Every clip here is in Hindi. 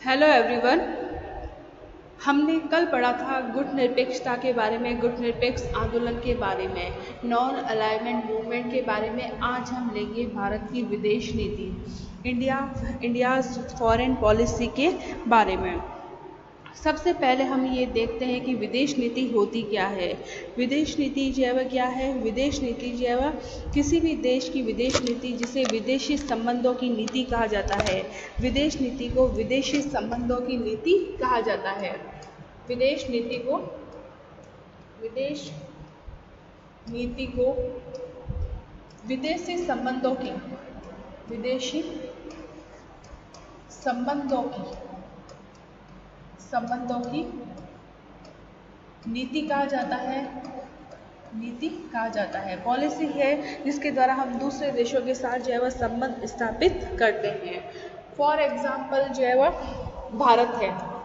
Hello everyone. हमने कल पढ़ा था गुट निरपेक्षता के बारे में, गुट निरपेक्ष आंदोलन के बारे में, नॉन अलाइनमेंट मूवमेंट के बारे में। आज हम लेंगे भारत की विदेश नीति, इंडियाज फॉरेन पॉलिसी के बारे में। सबसे पहले हम ये देखते हैं कि विदेश नीति होती क्या है। विदेश नीति जो है क्या है? विदेश नीति जो है किसी भी देश की विदेश नीति, जिसे विदेशी संबंधों की नीति कहा जाता है। विदेश नीति को विदेशी संबंधों की नीति कहा जाता है। विदेश नीति को विदेशी संबंधों की नीति कहा जाता है। पॉलिसी है जिसके द्वारा हम दूसरे देशों के साथ जो है वह संबंध स्थापित करते हैं। फॉर एग्जाम्पल जो है वह भारत है।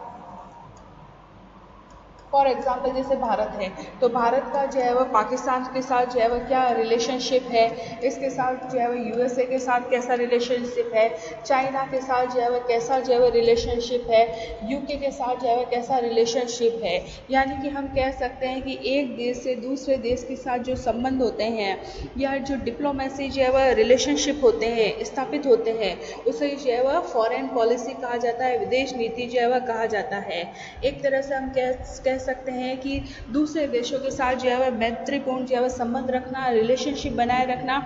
जैसे भारत है तो भारत का जो है वह पाकिस्तान के साथ जो है वह क्या रिलेशनशिप है, इसके साथ जो है वह यूएसए के साथ कैसा रिलेशनशिप है, चाइना के साथ जो है वह कैसा जो है वह रिलेशनशिप है, यूके के साथ जो है वह कैसा रिलेशनशिप है। यानी कि हम कह सकते हैं कि एक देश से दूसरे देश के साथ जो संबंध होते हैं या जो डिप्लोमेसी जो है वह रिलेशनशिप होते हैं, स्थापित होते हैं, उसे जो है वह फॉरेन पॉलिसी कहा जाता है, विदेश नीति जो है वह कहा जाता है। एक तरह से हम कह सकते हैं कि दूसरे देशों के साथ जो है वह मैत्रीपूर्ण जो है वह संबंध रखना, रिलेशनशिप बनाए रखना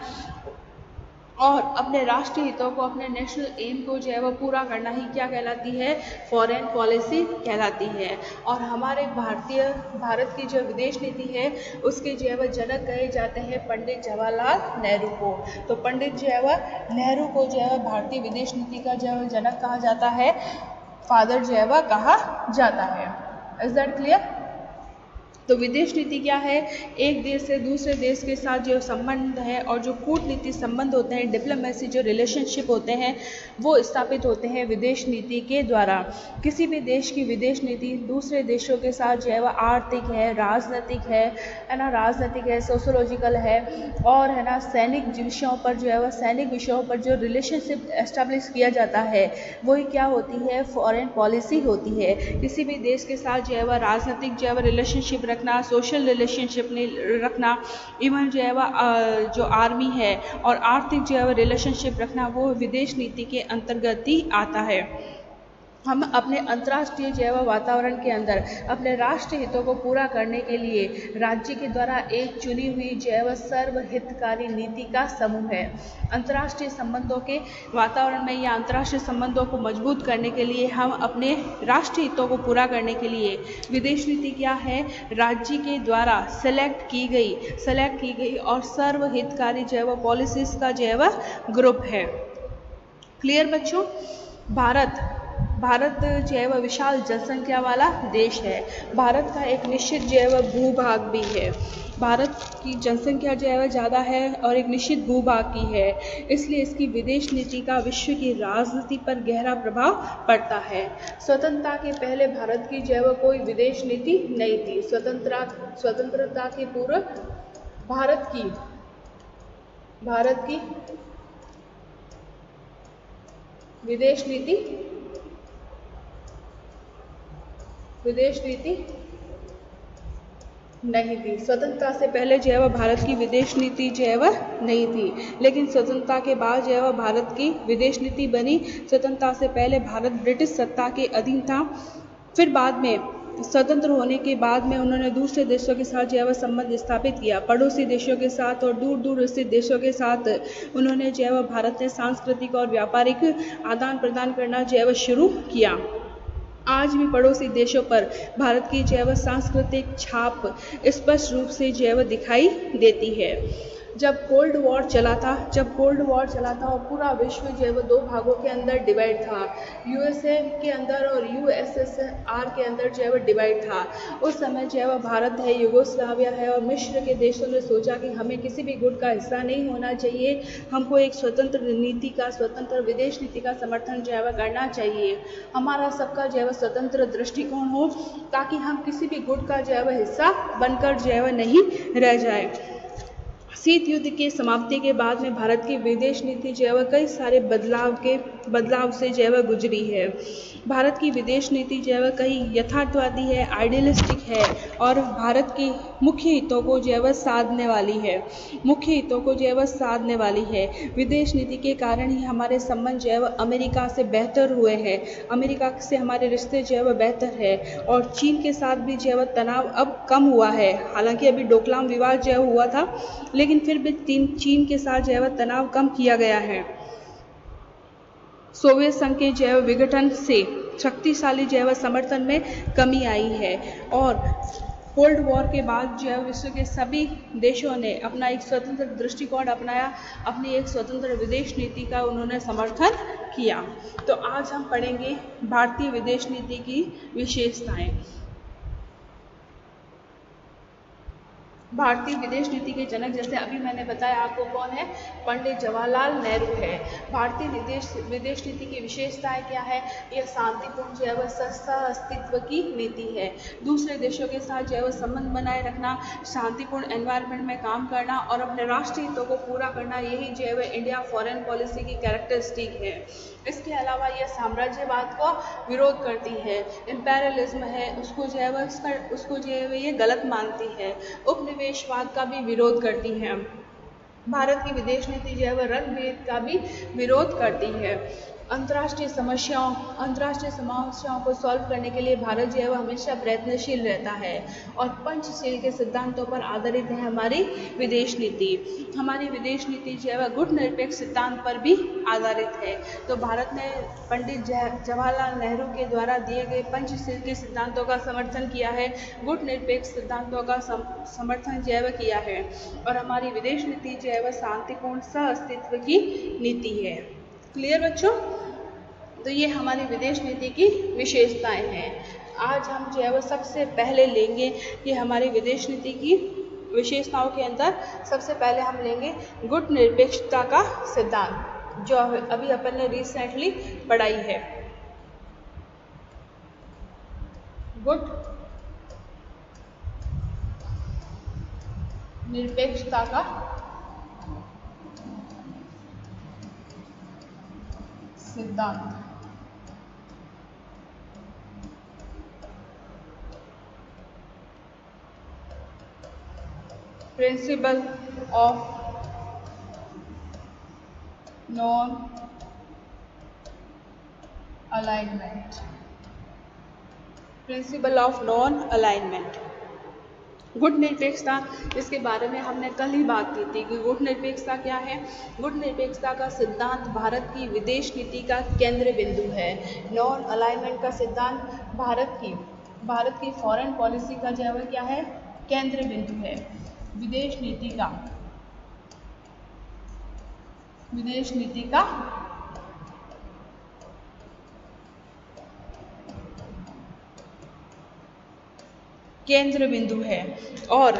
और अपने राष्ट्रीय हितों को, अपने नेशनल एम को जो है वह पूरा करना ही क्या कहलाती है? फॉरेन पॉलिसी कहलाती है। और हमारे भारत की जो विदेश नीति है उसके जो है वह जनक कहे जाते हैं पंडित जवाहरलाल नेहरू को। तो पंडित जो है वह नेहरू को जो है वह भारतीय विदेश नीति का जो है जनक कहा जाता है, फादर जो है वह कहा जाता है। Is that clear? तो विदेश नीति क्या है? एक देश से दूसरे देश के साथ जो संबंध है और जो कूटनीति संबंध होते हैं, डिप्लोमेसी जो रिलेशनशिप होते हैं, वो स्थापित होते हैं विदेश नीति के द्वारा। किसी भी देश की विदेश नीति दूसरे देशों के साथ जो है वह आर्थिक है, राजनीतिक है, सोशोलॉजिकल है और है ना सैनिक विषयों पर जो रिलेशनशिप एस्टेब्लिश किया जाता है, वही क्या होती है? फॉरेन पॉलिसी होती है। किसी भी देश के साथ जो है वह राजनीतिक जो है वह रिलेशनशिप रखना, सोशल रिलेशनशिप रखना, इवन जो है वह जो आर्मी है और आर्थिक जो है वह रिलेशनशिप रखना, वो विदेश नीति के अंतर्गत ही आता है। हम अपने अंतर्राष्ट्रीय जैव वातावरण के अंदर अपने राष्ट्रीय हितों को पूरा करने के लिए राज्य के द्वारा एक चुनी हुई जैव सर्वहितकारी नीति का समूह है। अंतर्राष्ट्रीय संबंधों के वातावरण में या अंतर्राष्ट्रीय संबंधों को मजबूत करने के लिए हम अपने राष्ट्रीय हितों को पूरा करने के लिए विदेश नीति क्या है? राज्य के द्वारा सेलेक्ट की गई और सर्वहितकारी जैव पॉलिसीज का जैव ग्रुप है। क्लियर बच्चों? भारत जो है वह विशाल जनसंख्या वाला देश है। भारत का एक निश्चित जो है वह भूभाग भी है। भारत की जनसंख्या जो है वह ज़्यादा है और एक निश्चित भूभाग की है, इसलिए इसकी विदेश नीति का विश्व की राजनीति पर गहरा प्रभाव पड़ता है। स्वतंत्रता के पहले भारत की जो है वह कोई विदेश नीति नहीं थी। स्वतंत्रता के पूर्व भारत की विदेश नीति नहीं थी। स्वतंत्रता से पहले जो है वह भारत की विदेश नीति जो है वह नहीं थी, लेकिन स्वतंत्रता के बाद जो है वह भारत की विदेश नीति बनी। स्वतंत्रता से पहले भारत ब्रिटिश सत्ता के अधीन था, फिर बाद में स्वतंत्र होने के बाद में उन्होंने दूसरे देशों के साथ जो है वह संबंध स्थापित किया। पड़ोसी देशों के साथ और दूर दूर स्थित देशों के साथ उन्होंने जो है वह भारत ने सांस्कृतिक और व्यापारिक आदान प्रदान करना जो है वह शुरू किया। आज भी पड़ोसी देशों पर भारत की जो है वह सांस्कृतिक छाप स्पष्ट रूप से जो है वह दिखाई देती है। जब कोल्ड वॉर चला था और पूरा विश्व जो है वो दो भागों के अंदर डिवाइड था, यूएसए के अंदर और यूएसएसआर के अंदर जो है वो डिवाइड था, उस समय जो है वह भारत है, युगोस्लाविया है और मिस्र के देशों ने सोचा कि हमें किसी भी गुट का हिस्सा नहीं होना चाहिए, हमको एक स्वतंत्र विदेश नीति का समर्थन जो है वह करना चाहिए। हमारा सबका जो है वह स्वतंत्र दृष्टिकोण हो, ताकि हम किसी भी गुट का जो है वह हिस्सा बनकर जो है वह नहीं रह जाए। शीत युद्ध के समाप्ति के बाद में भारत की विदेश नीति जो है वह कई सारे बदलाव से जो है वह गुजरी है। भारत की विदेश नीति जो है वह कहीं यथार्थवादी है, आइडियलिस्टिक है और भारत की मुख्य हितों को जो है वह साधने वाली है। विदेश नीति के कारण ही हमारे संबंध जो है वह अमेरिका से बेहतर हुए हैं। अमेरिका से हमारे रिश्ते जो है वह बेहतर है और चीन के साथ भी जो है वह तनाव अब कम हुआ है। हालांकि अभी डोकलाम विवाद जो है हुआ था, लेकिन फिर भी चीन के साथ जो है वह तनाव कम किया गया है। सोवियत संघ के जो है विघटन से शक्तिशाली जो है वह समर्थन में कमी आई है और कोल्ड वॉर के बाद जो है विश्व के सभी देशों ने अपना एक स्वतंत्र दृष्टिकोण अपनाया, अपनी एक स्वतंत्र विदेश नीति का उन्होंने समर्थन किया। तो आज हम पढ़ेंगे भारतीय विदेश नीति की विशेषताएं। भारतीय विदेश नीति के जनक, जैसे अभी मैंने बताया आपको, कौन है? पंडित जवाहरलाल नेहरू है। भारतीय विदेश नीति की विशेषताएं क्या है? यह शांतिपूर्ण जो है वह सह अस्तित्व की नीति है। दूसरे देशों के साथ जो है वह संबंध बनाए रखना, शांतिपूर्ण एनवायरनमेंट में काम करना और अपने राष्ट्रीय हितों को पूरा करना, यही जो है वह इंडिया फॉरेन पॉलिसी की कैरेक्टरिस्टिक है। इसके अलावा यह साम्राज्यवाद को विरोध करती है, इम्पेरियलिज्म है उसको जो है वह ये गलत मानती है, उपनिवेशवाद का भी विरोध करती है। भारत की विदेश नीति जो है वह रंग भेद का भी विरोध करती है। अंतर्राष्ट्रीय समस्याओं को सॉल्व करने के लिए भारत जो है वह हमेशा प्रयत्नशील रहता है और पंचशील के सिद्धांतों पर आधारित है हमारी विदेश नीति। हमारी विदेश नीति जो है वह गुटनिरपेक्ष सिद्धांत पर भी आधारित है। तो भारत ने पंडित जवाहरलाल नेहरू के द्वारा दिए गए पंचशील के सिद्धांतों का समर्थन किया है, गुटनिरपेक्ष सिद्धांतों का समर्थन जो है वह किया है और हमारी विदेश नीति जो है वह शांतिपूर्ण सह अस्तित्व की नीति है। क्लियर बच्चों? तो ये हमारी विदेश नीति की विशेषताएं हैं। आज हम जो है वो सबसे पहले लेंगे कि हमारी विदेश नीति की विशेषताओं के अंदर सबसे पहले हम लेंगे गुटनिरपेक्षता का सिद्धांत, जो अभी अपन ने रिसेंटली पढ़ाई है। गुटनिरपेक्षता का सिद्धांत। Principle of non alignment. गुटनिरपेक्षता, इसके बारे में हमने कल ही बात की थी कि गुटनिरपेक्षता क्या है। गुटनिरपेक्षता का सिद्धांत भारत की विदेश नीति का केंद्र बिंदु है। नॉन अलाइनमेंट का सिद्धांत भारत की फॉरेन पॉलिसी का जो है क्या है? केंद्र बिंदु है। विदेश नीति का केंद्र बिंदु है और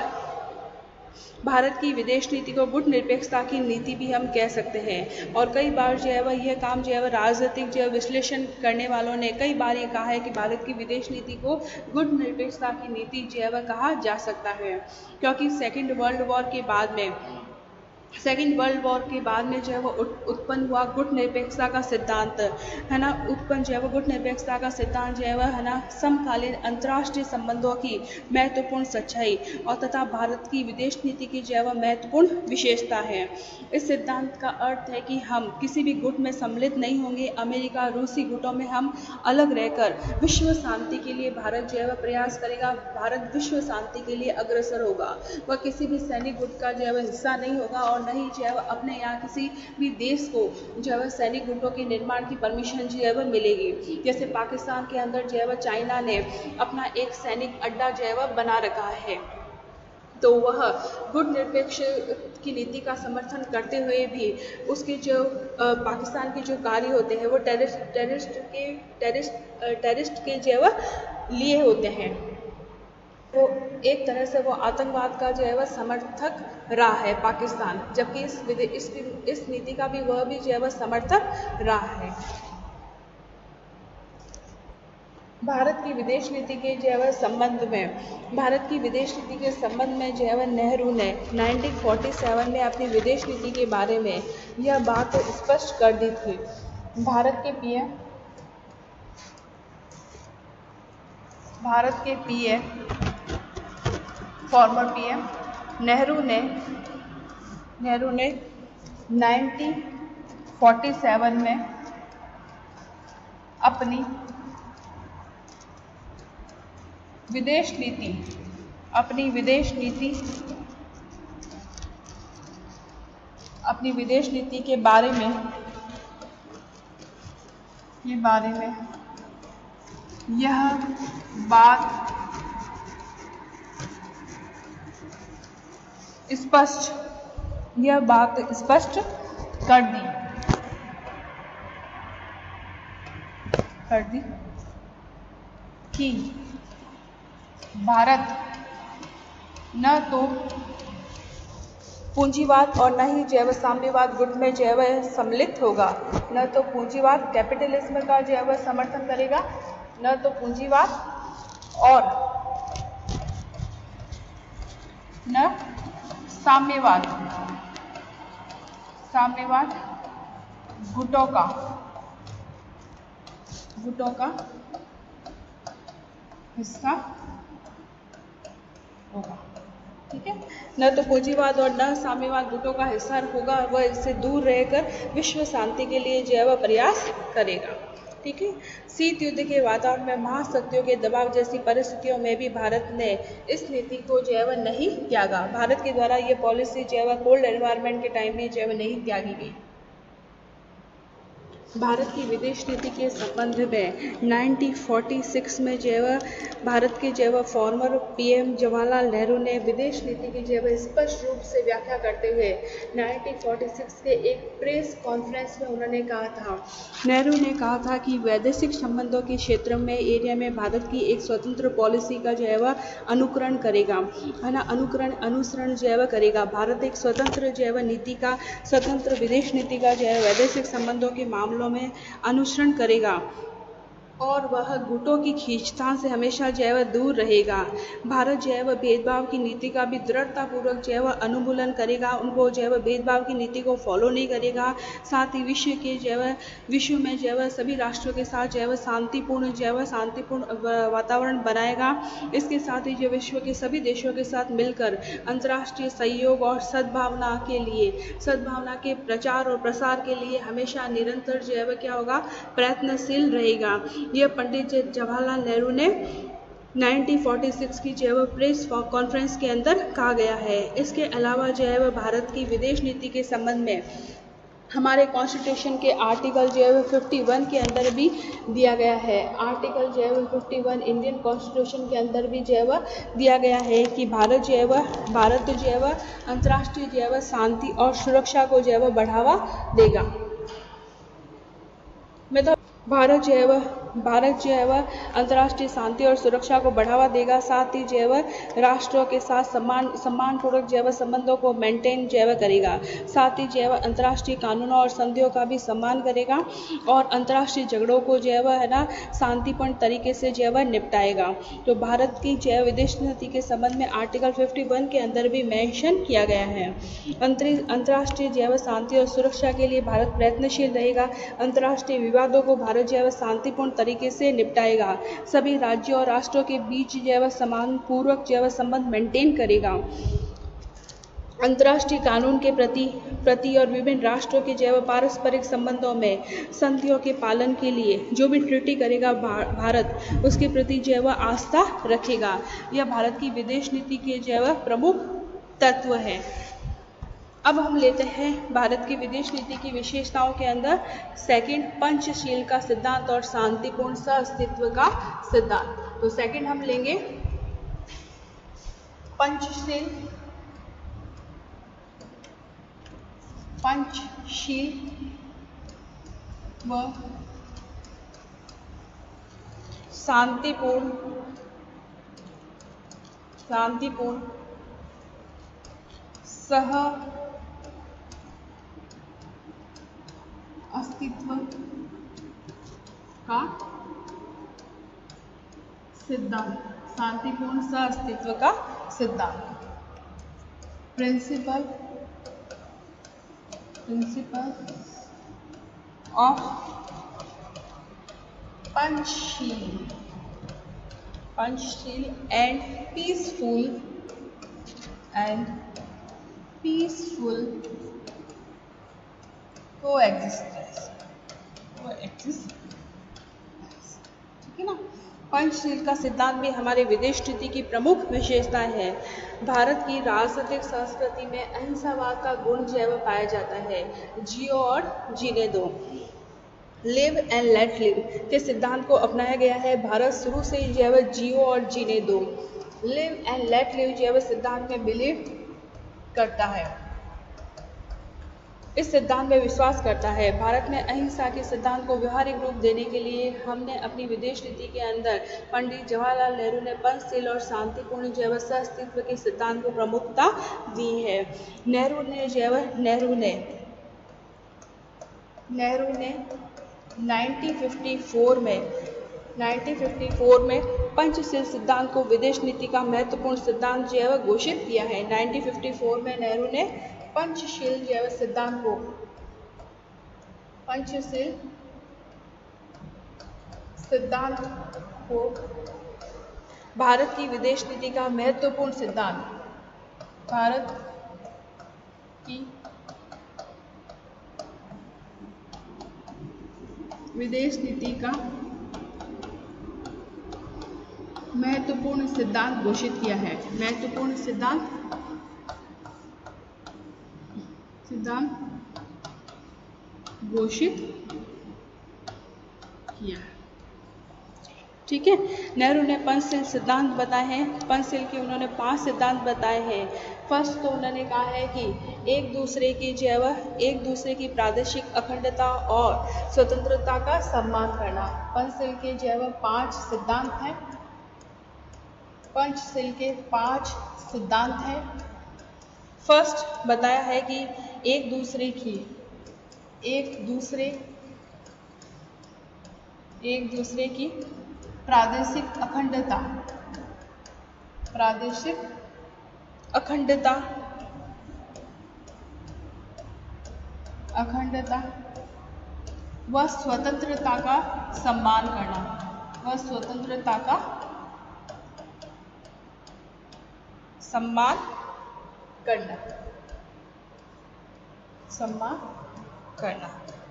भारत की विदेश नीति को गुटनिरपेक्षता की नीति भी हम कह सकते हैं। और कई बार जो है वह यह काम जो है वह राजनीतिक जो है विश्लेषण करने वालों ने कई बार ये कहा है कि भारत की विदेश नीति को गुटनिरपेक्षता की नीति जो है वह कहा जा सकता है, क्योंकि सेकेंड वर्ल्ड वॉर के बाद में जो है वो उत्पन्न हुआ गुटनिरपेक्षता का सिद्धांत है ना। गुटनिरपेक्षता का सिद्धांत जो है वह है ना समकालीन अंतर्राष्ट्रीय संबंधों की महत्वपूर्ण सच्चाई और तथा भारत की विदेश नीति की जो है वह महत्वपूर्ण विशेषता है। इस सिद्धांत का अर्थ है कि हम किसी भी गुट में सम्मिलित नहीं होंगे। अमेरिका, रूसी गुटों में हम अलग रहकर विश्व शांति के लिए भारत जो है वह प्रयास करेगा। भारत विश्व शांति के लिए अग्रसर होगा। वह किसी भी सैनिक गुट का जो है वह हिस्सा नहीं होगा और नहीं जो है वह अपने यहाँ किसी भी देश को जो है वह सैनिक गुटों के निर्माण की परमिशन जो है वह मिलेगी। जैसे पाकिस्तान के अंदर जो है वह चाइना ने अपना एक सैनिक अड्डा जो है वह बना रखा है, तो वह गुटनिरपेक्ष की नीति का समर्थन करते हुए भी उसके जो पाकिस्तान के जो कार्य होते हैं वो टेररिस्ट के जो है वह लिए होते हैं। वो एक तरह से वो आतंकवाद का जो है वह समर्थक रहा है पाकिस्तान, जबकि इस नीति का भी वह भी जो है वह समर्थक रहा है। भारत की विदेश नीति के जो है संबंध में भारत की विदेश नीति के संबंध में जो है नेहरू ने 1947 में अपनी विदेश नीति के बारे में यह बात स्पष्ट कर दी थी। भारत के पीएम फॉर्मर पीएम नेहरू ने 1947 में अपनी विदेश नीति के बारे में यह बात स्पष्ट कर दी कि भारत न तो पूंजीवाद और न ही जैव साम्यवाद गुट में जैव सम्मिलित होगा, न तो पूंजीवाद कैपिटलिज्म का जैव समर्थन करेगा, न तो पूंजीवाद और न साम्यवाद गुटों का हिस्सा होगा। ठीक है, न तो पूंजीवाद और न साम्यवाद गुटों का हिस्सा होगा, वह इससे दूर रहकर विश्व शांति के लिए जैव प्रयास करेगा। ठीक है, शीत युद्ध के वातावरण में महाशक्तियों के दबाव जैसी परिस्थितियों में भी भारत ने इस नीति को जैव नहीं त्यागा। भारत के द्वारा ये पॉलिसी जैव कोल्ड एनवायरनमेंट के टाइम भी जैव नहीं त्यागी गई। भारत की विदेश नीति के संबंध में 1946 में भारत के फॉर्मर पीएम जवाहरलाल नेहरू ने विदेश नीति की स्पष्ट रूप से व्याख्या करते हुए 1946 के एक प्रेस कॉन्फ्रेंस में उन्होंने नेहरू ने कहा था कि वैदेशिक संबंधों के क्षेत्र में एरिया में भारत की एक स्वतंत्र पॉलिसी का अनुसरण करेगा, है ना, अनुसरण करेगा। भारत एक स्वतंत्र नीति का, स्वतंत्र विदेश नीति का वैदेशिक संबंधों के मामलों में अनुसरण करेगा और वह गुटों की खींचतान से हमेशा दूर रहेगा। भारत भेदभाव की नीति का भी दृढ़तापूर्वक अनुमूलन करेगा, उनको भेदभाव की नीति को फॉलो नहीं करेगा। साथ ही विश्व में सभी राष्ट्रों के साथ शांतिपूर्ण वातावरण बनाएगा। इसके साथ ही विश्व के सभी देशों के साथ मिलकर अंतर्राष्ट्रीय सहयोग और सद्भावना के प्रचार और प्रसार के लिए हमेशा निरंतर प्रयत्नशील रहेगा। यह पंडित जवाहरलाल नेहरू ने 1946 की प्रेस कॉन्फ्रेंस के अंदर कहा गया है। इसके अलावा भारत की विदेश नीति के संबंध में हमारे कॉन्स्टिट्यूशन के आर्टिकल 51 के अंदर भी दिया गया है। आर्टिकल 51 इंडियन कॉन्स्टिट्यूशन के अंदर भी दिया गया है कि भारत अंतर्राष्ट्रीय शांति और सुरक्षा को बढ़ावा देगा। भारत अंतर्राष्ट्रीय शांति और सुरक्षा को बढ़ावा देगा। साथ ही राष्ट्रों के साथ सम्मानपूर्वक संबंधों को मेंटेन करेगा। साथ ही अंतर्राष्ट्रीय कानूनों और संधियों का भी सम्मान करेगा और अंतर्राष्ट्रीय झगड़ों को शांतिपूर्ण तरीके से निपटाएगा। तो भारत की विदेश नीति के संबंध में आर्टिकल 51 के अंदर भी मेंशन किया गया है। अंतर्राष्ट्रीय शांति और सुरक्षा के लिए भारत प्रयत्नशील रहेगा। अंतर्राष्ट्रीय विवादों को भारत शांतिपूर्ण तरीके से निपटाएगा। सभी राज्यों और राष्ट्रों के बीच सम्मानपूर्वक संबंध मेंटेन करेगा। अंतर्राष्ट्रीय कानून के प्रति और विभिन्न राष्ट्रों के पारस्परिक संबंधों में संधियों के पालन के लिए जो भी ट्रीटी करेगा भारत उसके प्रति आस्था रखेगा। यह भारत की विदेश नीति के प्रमुख तत्व है। अब हम लेते हैं भारत की विदेश नीति की विशेषताओं के अंदर सेकंड, पंचशील का सिद्धांत और शांतिपूर्ण सहअस्तित्व का सिद्धांत। तो सेकंड हम लेंगे पंचशील व शांतिपूर्ण सह अस्तित्व का सिद्धांत, शांतिपूर्ण सहअस्तित्व का सिद्धांत। Principle of Panchsheel and peaceful coexistence, ठीक है ना। पंचशील का सिद्धांत भी हमारी विदेश नीति की प्रमुख विशेषता है। भारत की राजनीतिक संस्कृति में अहिंसावाद का गुण जैव पाया जाता है। जियो और जीने दो, लिव एंड लेट लिव के सिद्धांत को अपनाया गया है। भारत शुरू से ही जैव जियो और जीने दो, लिव एंड लेट लिव जैव सिद्धांत में बिलीव करता है, इस सिद्धांत में विश्वास करता है। भारत में अहिंसा के सिद्धांत को व्यवहारिक रूप देने के लिए हमने अपनी विदेश नीति के अंदर पंडित जवाहरलाल नेहरू ने पंचशील और शांतिपूर्ण जैव सहअस्तित्व के सिद्धांत को प्रमुखता दी है। नेहरू ने 1954 में पंचशील सिद्धांत को विदेश नीति का महत्वपूर्ण सिद्धांत जैव घोषित किया है। 1954 में नेहरू ने पंचशील जैव सिद्धांत को भारत की विदेश नीति का महत्वपूर्ण सिद्धांत, भारत की विदेश नीति का महत्वपूर्ण सिद्धांत घोषित किया है। महत्वपूर्ण सिद्धांत घोषित किया, ठीक है। नेहरू ने पंचशील सिद्धांत बताए हैं। पंचशील के उन्होंने 5 सिद्धांत बताए हैं। फर्स्ट तो उन्होंने कहा है कि एक दूसरे की प्रादेशिक अखंडता और स्वतंत्रता का सम्मान करना। पंचशील के जैव 5 सिद्धांत हैं। पंचशील के 5 सिद्धांत हैं। फर्स्ट बताया है कि एक दूसरे की प्रादेशिक अखंडता व स्वतंत्रता का सम्मान करना।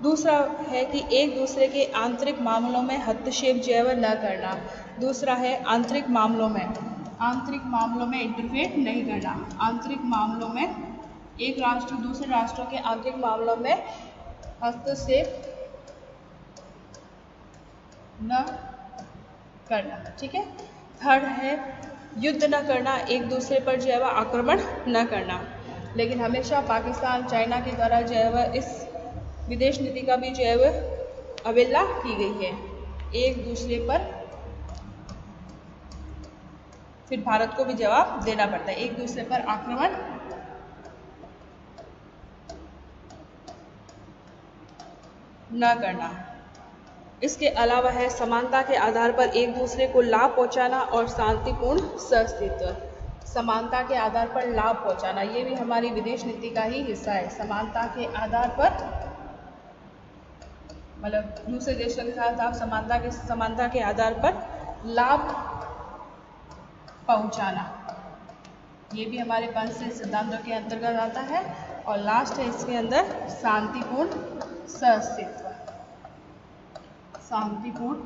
दूसरा है कि एक दूसरे के आंतरिक मामलों में हस्तक्षेप जैव न करना। दूसरा है आंतरिक मामलों में इंटरफेयर नहीं करना। आंतरिक मामलों में एक राष्ट्र दूसरे राष्ट्रों के आंतरिक मामलों में हस्तक्षेप न करना, ठीक है। थर्ड है युद्ध न करना, एक दूसरे पर जैव आक्रमण न करना। लेकिन हमेशा पाकिस्तान, चाइना के द्वारा जैव इस विदेश नीति का भी जैव अवहेलना की गई है। एक दूसरे पर फिर भारत को भी जवाब देना पड़ता है। एक दूसरे पर आक्रमण न करना। इसके अलावा है समानता के आधार पर एक दूसरे को लाभ पहुंचाना और शांतिपूर्ण सहअस्तित्व। समानता के आधार पर लाभ पहुंचाना, ये भी हमारी विदेश नीति का ही हिस्सा है। समानता के आधार पर मतलब दूसरे देशों के साथ आप समानता के आधार पर लाभ पहुंचाना, ये भी हमारे पंचशील सिद्धांतों के अंतर्गत आता है। और लास्ट है इसके अंदर शांतिपूर्ण सहअस्तित्व। शांतिपूर्ण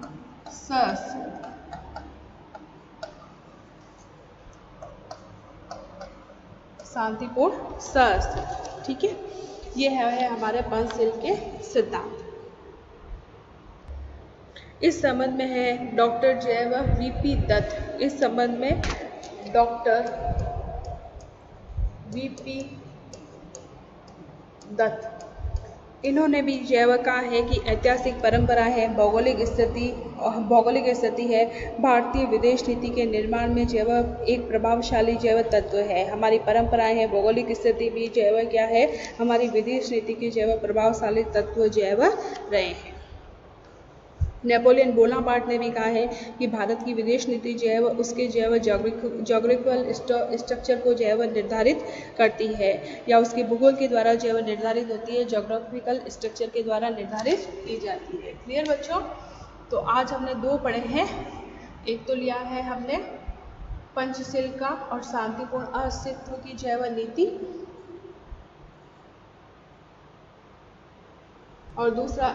सहअस्तित्व, ठीक है। ये है हमारे पंचशील के सिद्धांत। इस संबंध में है डॉक्टर जैव वीपी दत्त। इस संबंध में डॉक्टर वीपी दत्त, इन्होंने भी जैव कहा है कि ऐतिहासिक परंपरा है, भौगोलिक स्थिति है। भारतीय विदेश नीति के निर्माण में जैव एक प्रभावशाली जैव तत्व है। हमारी परंपराएं हैं, भौगोलिक स्थिति भी जैव क्या है, हमारी विदेश नीति के जैव प्रभावशाली तत्व जैव रहे हैं। नेपोलियन बोनापार्ट ने भी कहा है कि भारत की विदेश नीति जो है वह उसके जो है वह जोग्राफिकल स्ट्रक्चर को जो है वह निर्धारित करती है, या उसके भूगोल के द्वारा जो है वह निर्धारित होती है, जोग्राफिकल स्ट्रक्चर के द्वारा निर्धारित की जाती है। क्लियर बच्चों? तो आज हमने 2 पढ़े हैं। एक तो लिया है हमने पंचशील का और शांतिपूर्ण अस्तित्व की जो है वह नीति, और दूसरा